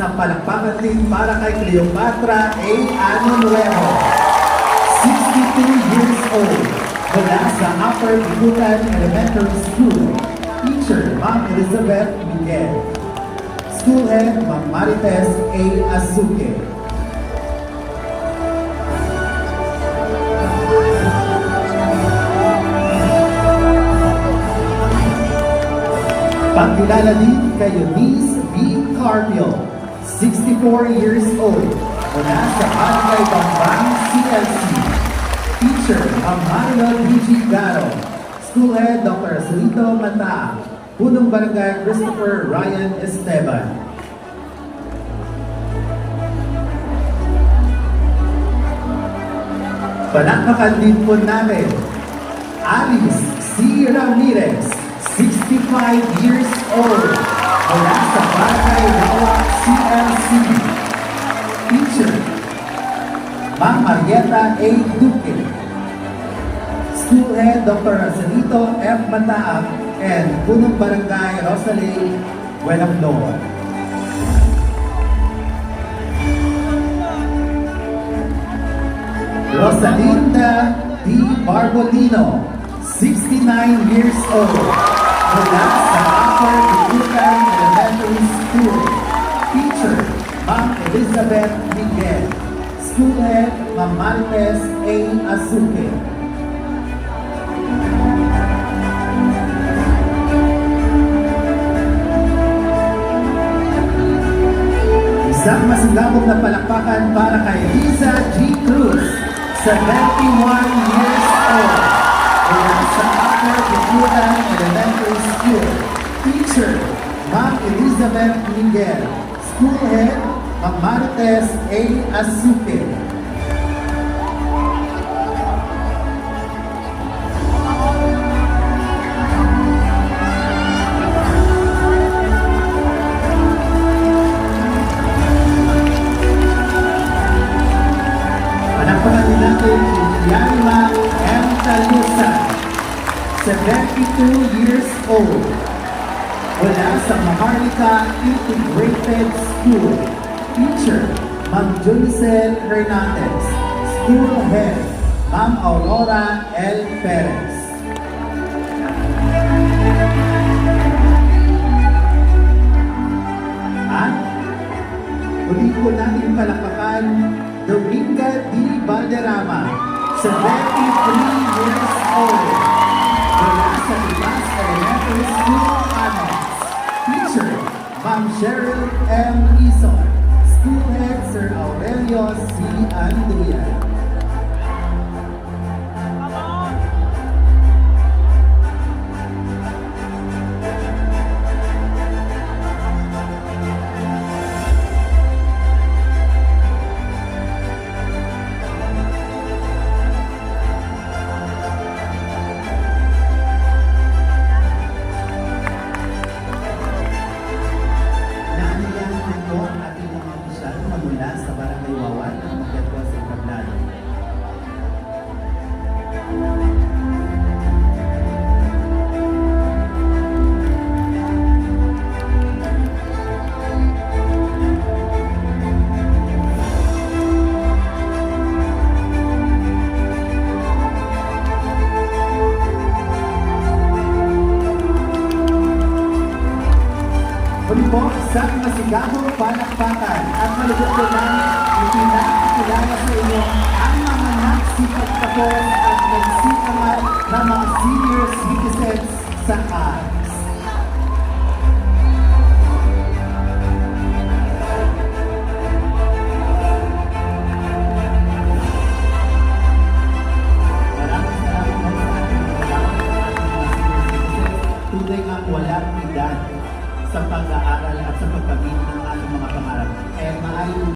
na palakpakan din para kay Cleopatra A. Ano Nuevo, 62 years old, mula sa Upper Bicutan Elementary School. Teacher, Ma'am Elizabeth Miguel. School Head, Ma'am Marites A. Azuque. Pagkilala din kay Eunice B. Carpio, 64 years old, mula sa Barangay Bambang CLC. Teacher, Ma'am Marilyn G. Garo. School Head, Dr. Asolito Mata. Punong Barangay, Christopher Ryan Esteban. Palakpakan din po namin Alice C. Ramirez, 65 years old, mula sa Barangay Rawak CLC. Teacher, Ma'am Marieta A. Duque. School Head, Dr. Asolito F. Mataab, and Punong Barangay Rosalie Buenaflor. Rosalinda D. Barbolino, 69 years old, mula sa Upper Bicutan Elementary School. Teacher, Ma'am Elizabeth Miguel. School Head, Ma'am Marites A. Azuque. Isang masigabong na palakpakan para kay Liza G. Cruz, 71 years old, mula sa Upper Bicutan Elementary School. Teacher, Ma'am Elizabeth Miguel. School Head, Ma'am Marites A. Azuque. Palakpakan din natin si Yanima M. Talusa, 72 years old, mula sa Maharlika Integrated School. Teacher, Ma'am Julicel Hernandez. School Head, Ma'am Aurora L. Perez. At uli po natin palakpakan Dominga D. Valderrama, 73 years old, mula sa Libas Elementary School Annex. Teacher, Ma'am Cheryl M. Ison. School Head, Sir Aurelio C. Anduyan. Sa Barangay Wawan, Magiat po sa Tablado. Muli po, isang masigabong palakpakan at malugod po namin ipinakilala sa inyo ang mga nagsipag tapos at nagsikaman ng mga senior citizens sa ARS. Maraming salamat po sa ating mga senior citizens. Tunay nga walang edad sa pag-aaral at sa pagpamit ng ating mga pangarap. Maayong